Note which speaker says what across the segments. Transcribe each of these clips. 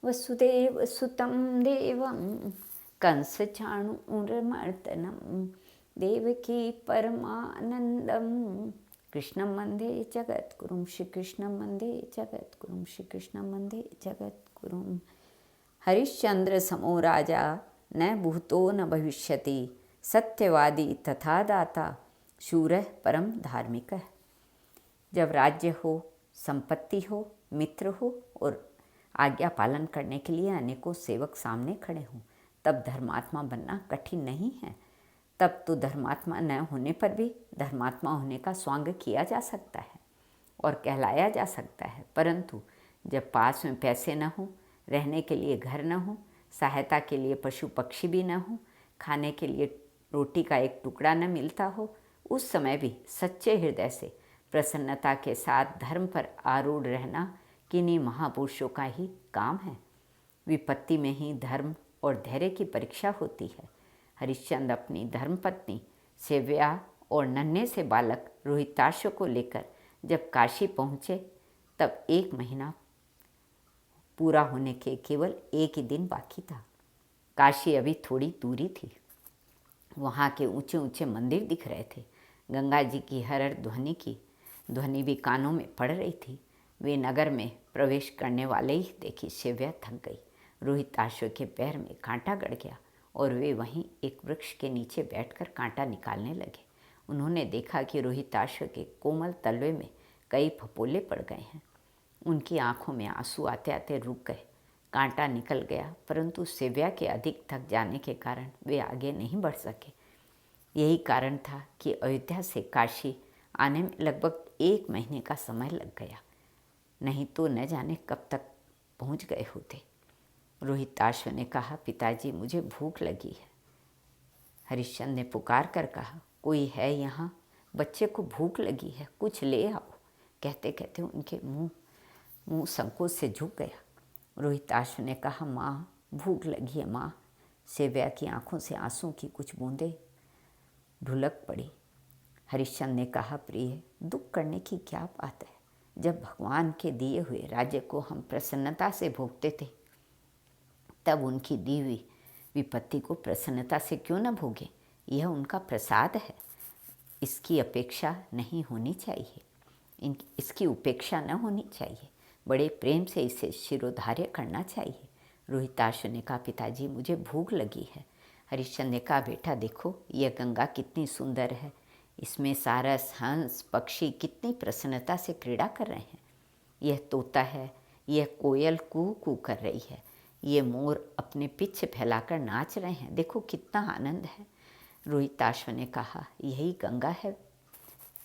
Speaker 1: वसुदेवसुतं देवं कंसचाणूरमर्दनं देवकी परमानन्दं कृष्णं वन्दे जगद्गुरुं श्रीकृष्णं वन्दे जगद्गुरुं श्रीकृष्णं वन्दे जगद्गुरुं। हरिश्चंद्र समो राजा न भूतो न भविष्यति सत्यवादी तथा दाता शूरः परम धार्मिकः। जब राज्य हो, संपत्ति हो, मित्र हो और आज्ञा पालन करने के लिए अनेकों सेवक सामने खड़े हों, तब धर्मात्मा बनना कठिन नहीं है। तब तो धर्मात्मा न होने पर भी धर्मात्मा होने का स्वांग किया जा सकता है और कहलाया जा सकता है। परंतु जब पास में पैसे न हो, रहने के लिए घर न हो, सहायता के लिए पशु पक्षी भी न हो, खाने के लिए रोटी का एक टुकड़ा न मिलता हो, उस समय भी सच्चे हृदय से प्रसन्नता के साथ धर्म पर आरूढ़ रहना किन्हीं महापुरुषों का ही काम है। विपत्ति में ही धर्म और धैर्य की परीक्षा होती है। हरिश्चंद्र अपनी धर्मपत्नी सेव्या और नन्हे से बालक रोहिताक्ष को लेकर जब काशी पहुँचे, तब 1 महीना पूरा होने के केवल 1 ही दिन बाकी था। काशी अभी थोड़ी दूरी थी। वहाँ के ऊंचे ऊंचे मंदिर दिख रहे थे। गंगा जी की हर ध्वनि भी कानों में पड़ रही थी। वे नगर में प्रवेश करने वाले ही देखी सेव्या थक गई। रोहिताक्ष के पैर में कांटा गड़ गया और वे वहीं एक वृक्ष के नीचे बैठकर कांटा निकालने लगे। उन्होंने देखा कि रोहिताक्ष के कोमल तलवे में कई फपोले पड़ गए हैं। उनकी आंखों में आंसू आते आते रुक गए। कांटा निकल गया, परंतु सेव्या के अधिक थक जाने के कारण वे आगे नहीं बढ़ सके। यही कारण था कि अयोध्या से काशी आने में लगभग 1 महीने का समय लग गया, नहीं तो न जाने कब तक पहुंच गए होते। रोहिताक्ष ने कहा, पिताजी मुझे भूख लगी है। हरिश्चंद्र ने पुकार कर कहा, कोई है यहाँ? बच्चे को भूख लगी है, कुछ ले आओ। कहते कहते उनके मुंह संकोच से झुक गया। रोहिताक्ष ने कहा, माँ भूख लगी है माँ। सेव्या की आंखों से आंसू की कुछ बूंदें ढुलक पड़ी। हरिश्चंद्र ने कहा, प्रिय दुख करने की क्या बात है? जब भगवान के दिए हुए राज्य को हम प्रसन्नता से भोगते थे, तब उनकी दी हुई विपत्ति को प्रसन्नता से क्यों न भोगें? यह उनका प्रसाद है। इसकी अपेक्षा नहीं होनी चाहिए, इसकी उपेक्षा न होनी चाहिए। बड़े प्रेम से इसे शिरोधार्य करना चाहिए। रोहिताक्ष ने कहा, पिताजी मुझे भूख लगी है। हरिश्चंद्र ने कहा, बेटा देखो यह गंगा कितनी सुंदर है। इसमें सारस, हंस, पक्षी कितनी प्रसन्नता से क्रीड़ा कर रहे हैं। यह तोता है, यह कोयल कू कू कर रही है, ये मोर अपने पिछ फैलाकर नाच रहे हैं। देखो कितना आनंद है। रोहिताक्ष ने कहा, यही गंगा है?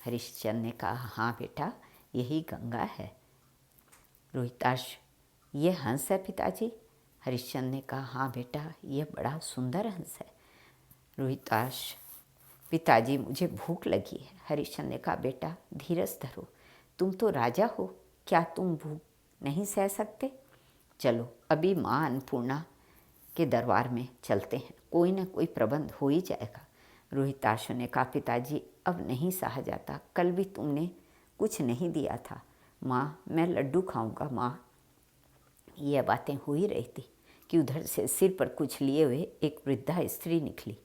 Speaker 1: हरिश्चंद्र ने कहा, हाँ बेटा यही गंगा है। रोहिताक्ष, ये हंस है पिताजी? हरिश्चंद्र ने कहा, हाँ बेटा यह बड़ा सुंदर हंस है। रोहिताक्ष, पिताजी मुझे भूख लगी है। हरिश्चंद्र ने कहा, बेटा धीरज धरो, तुम तो राजा हो, क्या तुम भूख नहीं सह सकते? चलो अभी माँ अन्नपूर्णा के दरबार में चलते हैं, कोई न कोई प्रबंध हो ही जाएगा। रोहिताक्ष ने कहा, पिताजी अब नहीं सहा जाता, कल भी तुमने कुछ नहीं दिया था। माँ मैं लड्डू खाऊंगा माँ। यह बातें हो ही रही थी कि उधर से सिर पर कुछ लिए हुए एक वृद्धा स्त्री निकली।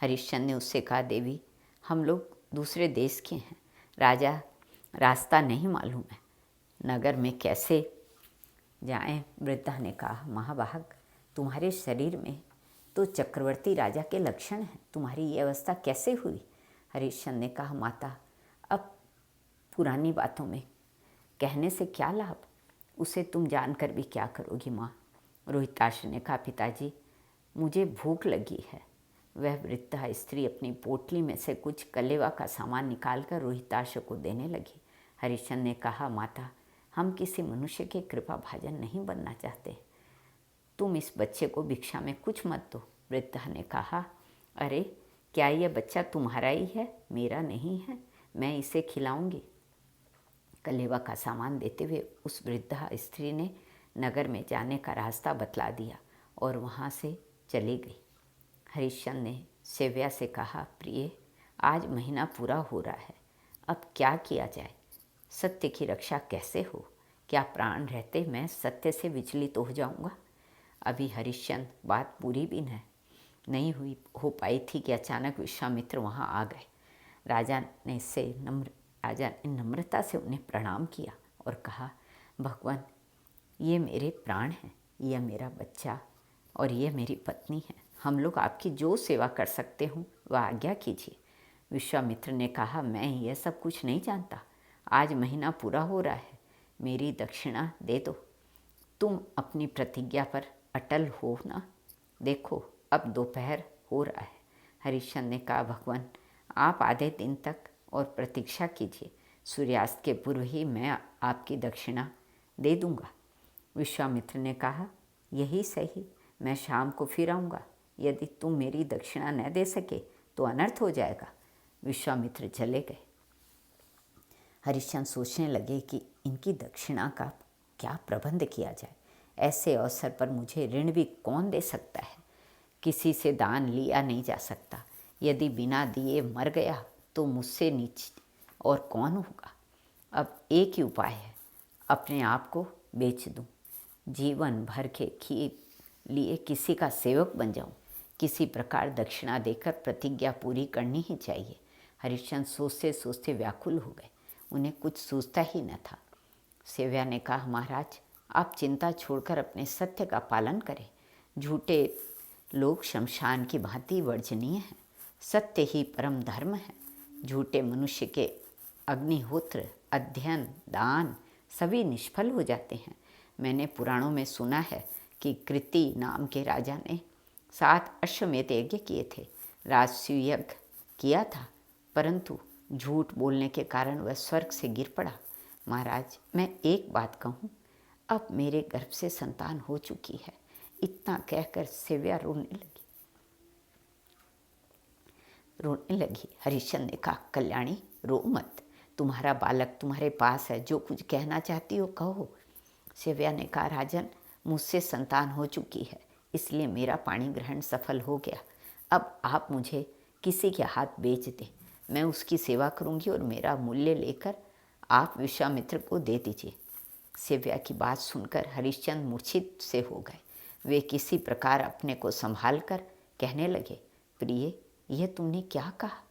Speaker 1: हरिश्चंद्र ने उससे कहा, देवी हम लोग दूसरे देश के हैं, रास्ता नहीं मालूम है, नगर में कैसे जाएं? वृद्धा ने कहा, महाभाग तुम्हारे शरीर में तो चक्रवर्ती राजा के लक्षण हैं, तुम्हारी ये अवस्था कैसे हुई? हरिश्चंद्र ने कहा, माता अब पुरानी बातों में कहने से क्या लाभ, उसे तुम जानकर भी क्या करोगी माँ? रोहिताक्ष ने कहा, पिताजी मुझे भूख लगी है। वह वृद्धा स्त्री अपनी पोटली में से कुछ कलेवा का सामान निकालकर रोहिताक्ष को देने लगी। हरिश्चंद्र ने कहा, माता हम किसी मनुष्य के कृपा भाजन नहीं बनना चाहते, तुम इस बच्चे को भिक्षा में कुछ मत दो। वृद्धा ने कहा, अरे क्या यह बच्चा तुम्हारा ही है? मेरा नहीं है, मैं इसे खिलाऊंगी। कलेवा का सामान देते हुए उस वृद्धा स्त्री ने नगर में जाने का रास्ता बतला दिया और वहाँ से चली गई। हरिश्चंद्र ने सेव्या से कहा, प्रिय आज महीना पूरा हो रहा है, अब क्या किया जाए? सत्य की रक्षा कैसे हो? क्या प्राण रहते मैं सत्य से विचलित हो जाऊंगा? अभी हरिश्चंद्र बात पूरी भी नहीं हो पाई थी कि अचानक विश्वामित्र वहाँ आ गए। राजा ने नम्रता से उन्हें प्रणाम किया और कहा, भगवान, ये मेरे प्राण हैं, यह मेरा बच्चा और यह मेरी पत्नी है। हम लोग आपकी जो सेवा कर सकते हो वह आज्ञा कीजिए। विश्वामित्र ने कहा, मैं यह सब कुछ नहीं जानता। आज महीना पूरा हो रहा है, मेरी दक्षिणा दे दो। तुम अपनी प्रतिज्ञा पर अटल हो ना? देखो, अब दोपहर हो रहा है। हरिश्चंद्र ने कहा, भगवान, आप आधे दिन तक और प्रतीक्षा कीजिए। सूर्यास्त के पूर्व ही मैं आपकी दक्षिणा दे दूंगा। विश्वामित्र ने कहा, यही सही, मैं शाम को फिर आऊँगा। यदि तुम मेरी दक्षिणा न दे सके तो अनर्थ हो जाएगा। विश्वामित्र चले गए। हरिश्चंद्र सोचने लगे कि इनकी दक्षिणा का क्या प्रबंध किया जाए। ऐसे अवसर पर मुझे ऋण भी कौन दे सकता है? किसी से दान लिया नहीं जा सकता। यदि बिना दिए मर गया तो मुझसे नीचे और कौन होगा? अब एक ही उपाय है, अपने आप को बेच दूं, जीवन भर के लिए किसी का सेवक बन जाऊं। किसी प्रकार दक्षिणा देकर प्रतिज्ञा पूरी करनी ही चाहिए। हरिश्चंद्र सोचते सोचते व्याकुल हो गए। उन्हें कुछ सूझता ही न था। सेव्या ने कहा, महाराज, आप चिंता छोड़कर अपने सत्य का पालन करें। झूठे लोग शमशान की भांति वर्जनीय हैं। सत्य ही परम धर्म है। झूठे मनुष्य के अग्निहोत्र, अध्ययन, दान सभी निष्फल हो जाते हैं। मैंने पुराणों में सुना है कि कृति नाम के राजा ने 7 अश्वमेध यज्ञ किए थे। राजसूय यज्ञ किया था, परंतु झूठ बोलने के कारण वह स्वर्ग से गिर पड़ा। महाराज, मैं एक बात कहूँ, अब मेरे गर्भ से संतान हो चुकी है। इतना कहकर सेव्या रोने लगी। हरिश्चंद्र ने कहा, कल्याणी, रो मत, तुम्हारा बालक तुम्हारे पास है, जो कुछ कहना चाहती हो कहो। सेव्या ने कहा, राजन, मुझसे संतान हो चुकी है, इसलिए मेरा पाणी ग्रहण सफल हो गया। अब आप मुझे किसी के हाथ बेच दें, मैं उसकी सेवा करूंगी और मेरा मूल्य लेकर आप विश्वामित्र को दे दीजिए। सेव्या की बात सुनकर हरिश्चंद्र मूर्छित से हो गए। वे किसी प्रकार अपने को संभाल कर कहने लगे, प्रिय, यह तुमने क्या कहा?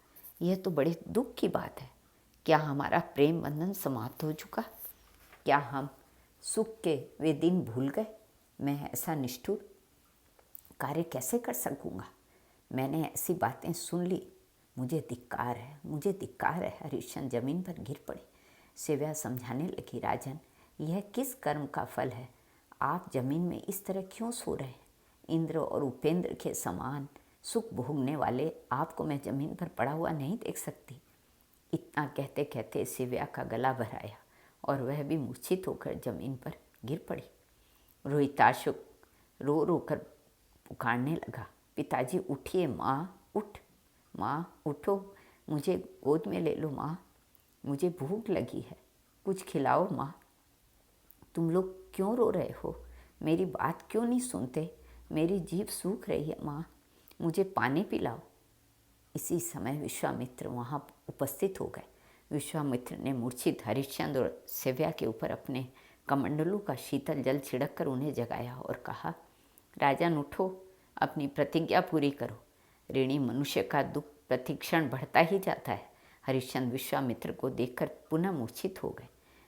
Speaker 1: यह तो बड़े दुख की बात है। क्या हमारा प्रेम बंधन समाप्त हो चुका? क्या हम सुख के वे दिन भूल गए? मैं ऐसा निष्ठुर कार्य कैसे कर सकूँगा? मैंने ऐसी बातें सुन ली, मुझे धिक्कार है, मुझे धिक्कार है। हरिश्चंद्र जमीन पर गिर पड़े। सेव्या समझाने लगी, राजन, यह किस कर्म का फल है? आप जमीन में इस तरह क्यों सो रहे हैं? इंद्र और उपेंद्र के समान सुख भोगने वाले आपको मैं जमीन पर पड़ा हुआ नहीं देख सकती। इतना कहते कहते सेव्या का गला भराया और वह भी मूर्छित होकर जमीन पर गिर पड़ी। रोहिताशुक रो रो कर पुकारने लगा, पिताजी उठिए, माँ उठो, मुझे गोद में ले लो माँ, मुझे भूख लगी है, कुछ खिलाओ माँ। तुम लोग क्यों रो रहे हो? मेरी बात क्यों नहीं सुनते? मेरी जीभ सूख रही है माँ, मुझे पानी पिलाओ। इसी समय विश्वामित्र वहाँ उपस्थित हो गए। विश्वामित्र ने मूर्छित हरिश्चंद्र और सेव्या के ऊपर अपने कमंडलों का शीतल जल छिड़क कर उन्हें जगाया और कहा, राजन, उठो, अपनी प्रतिज्ञा पूरी करो। ऋणी मनुष्य का दुख प्रतिक्षण बढ़ता ही जाता है। हरिश्चंद्र विश्वामित्र को देखकर पुनः मूर्छित हो गए।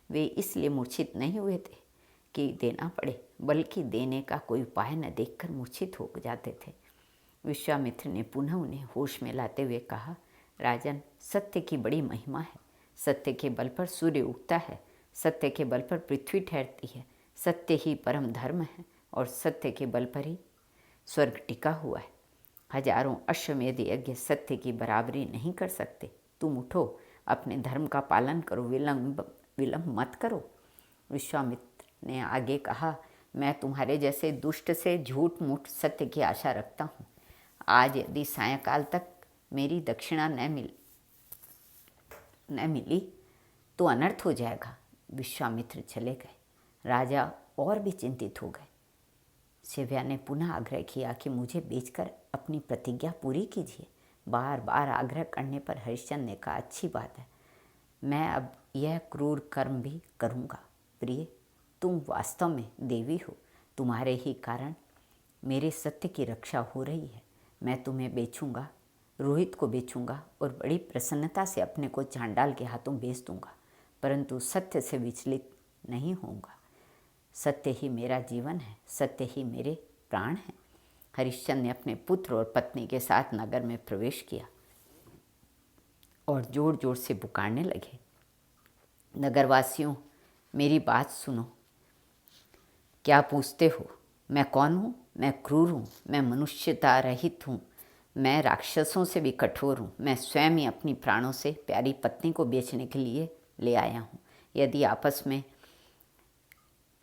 Speaker 1: वे इसलिए मूर्छित नहीं हुए थे कि देना पड़े, बल्कि देने का कोई उपाय न देखकर मूर्छित हो जाते थे। विश्वामित्र ने पुनः उन्हें होश में लाते हुए कहा, राजन, सत्य की बड़ी महिमा है। सत्य के बल पर सूर्य उगता है, सत्य के बल पर पृथ्वी ठहरती है। सत्य ही परम धर्म है और सत्य के बल पर ही स्वर्ग टिका हुआ है। हजारों अश्वमेध यज्ञ सत्य की बराबरी नहीं कर सकते। तुम उठो, अपने धर्म का पालन करो, विलंब मत करो। विश्वामित्र ने आगे कहा, मैं तुम्हारे जैसे दुष्ट से झूठ मूठ सत्य की आशा रखता हूँ। आज यदि सायंकाल तक मेरी दक्षिणा न मिली तो अनर्थ हो जाएगा। विश्वामित्र चले गए। राजा और भी चिंतित हो गए। सेव्या ने पुनः आग्रह किया कि मुझे बेचकर अपनी प्रतिज्ञा पूरी कीजिए। बार बार आग्रह करने पर हरिश्चंद्र ने कहा, अच्छी बात है, मैं अब यह क्रूर कर्म भी करूँगा। प्रिय, तुम वास्तव में देवी हो, तुम्हारे ही कारण मेरे सत्य की रक्षा हो रही है। मैं तुम्हें बेचूंगा, रोहित को बेचूंगा और बड़ी प्रसन्नता से अपने को चांडाल के हाथों बेच दूंगा, परंतु सत्य से विचलित नहीं होऊंगा। सत्य ही मेरा जीवन है, सत्य ही मेरे प्राण हैं। हरिश्चंद्र ने अपने पुत्र और पत्नी के साथ नगर में प्रवेश किया और जोर जोर से पुकारने लगे, नगरवासियों, मेरी बात सुनो। क्या पूछते हो? मैं कौन हूँ? मैं क्रूर हूँ, मैं मनुष्यता रहित हूँ, मैं राक्षसों से भी कठोर हूँ। मैं स्वयं ही अपनी प्राणों से प्यारी पत्नी को बेचने के लिए ले आया हूँ। यदि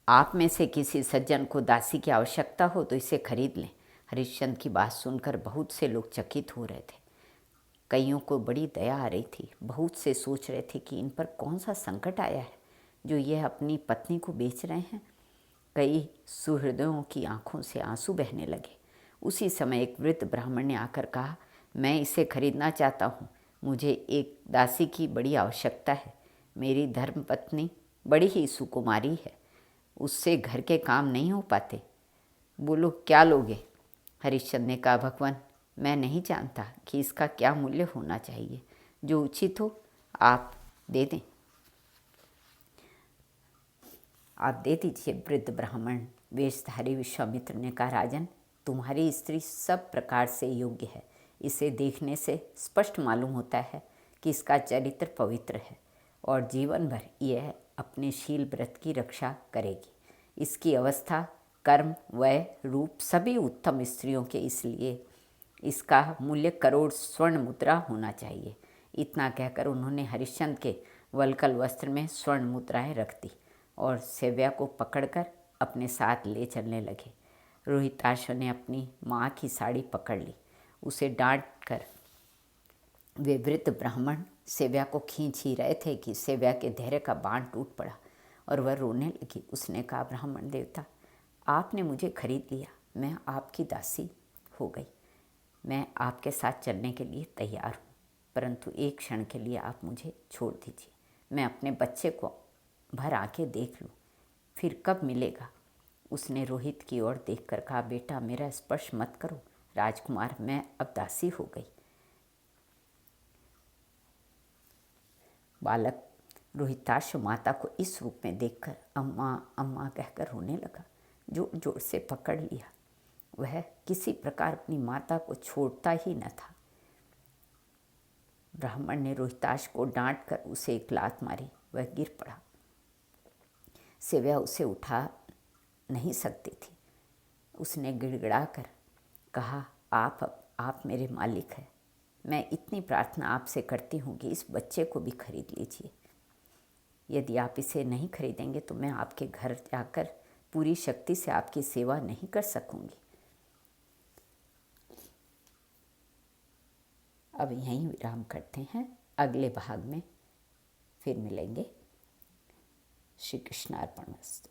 Speaker 1: आप में से किसी सज्जन को दासी की आवश्यकता हो तो इसे खरीद लें। हरिश्चंद्र की बात सुनकर बहुत से लोग चकित हो रहे थे। कईयों को बड़ी दया आ रही थी। बहुत से सोच रहे थे कि इन पर कौन सा संकट आया है जो यह अपनी पत्नी को बेच रहे हैं। कई सुहृदयों की आंखों से आंसू बहने लगे। उसी समय एक वृद्ध ब्राह्मण ने आकर कहा, मैं इसे खरीदना चाहता हूँ। मुझे एक दासी की बड़ी आवश्यकता है। मेरी धर्मपत्नी बड़ी ही सुकुमारी है, उससे घर के काम नहीं हो पाते। बोलो क्या लोगे? हरिश्चंद्र ने कहा, भगवान, मैं नहीं जानता कि इसका क्या मूल्य होना चाहिए। जो उचित हो आप दे दें, आप दे दीजिए। वृद्ध ब्राह्मण वेशधारी विश्वामित्र ने कहा, राजन, तुम्हारी स्त्री सब प्रकार से योग्य है। इसे देखने से स्पष्ट मालूम होता है कि इसका चरित्र पवित्र है और जीवन भर यह अपने शील व्रत की रक्षा करेगी। इसकी अवस्था, कर्म, वय, रूप सभी उत्तम स्त्रियों के, इसलिए इसका मूल्य करोड़ स्वर्ण मुद्रा होना चाहिए। इतना कहकर उन्होंने हरिश्चंद्र के वलकल वस्त्र में स्वर्ण मुद्राएं रख दी और सेव्या को पकड़कर अपने साथ ले चलने लगे। रोहिताश ने अपनी माँ की साड़ी पकड़ ली। उसे डांट कर वे वृद्ध ब्राह्मण सेव्या को खींच ही रहे थे कि सेव्या के धैर्य का बांध टूट पड़ा और वह रोने लगी। उसने कहा, ब्राह्मण देवता, आपने मुझे खरीद लिया, मैं आपकी दासी हो गई। मैं आपके साथ चलने के लिए तैयार हूँ, परंतु एक क्षण के लिए आप मुझे छोड़ दीजिए। मैं अपने बच्चे को भर आंखें देख लूँ, फिर कब मिलेगा? उसने रोहित की ओर देखकर कहा, बेटा, मेरा स्पर्श मत करो। राजकुमार, मैं अब दासी हो गई। बालक रोहिताश माता को इस रूप में देखकर अम्मा अम्मा कहकर रोने लगा। जोर जोर से पकड़ लिया। वह किसी प्रकार अपनी माता को छोड़ता ही न था। ब्राह्मण ने रोहिताश को डांट कर उसे एक लात मारी। वह गिर पड़ा। सेव्या उसे उठा नहीं सकती थी। उसने गिड़गिड़ा कर कहा, आप मेरे मालिक हैं। मैं इतनी प्रार्थना आपसे करती हूँ कि इस बच्चे को भी खरीद लीजिए। यदि आप इसे नहीं खरीदेंगे तो मैं आपके घर जाकर पूरी शक्ति से आपकी सेवा नहीं कर सकूँगी। अब यहीं विराम करते हैं। अगले भाग में फिर मिलेंगे। श्री कृष्णार्पणमस्तु।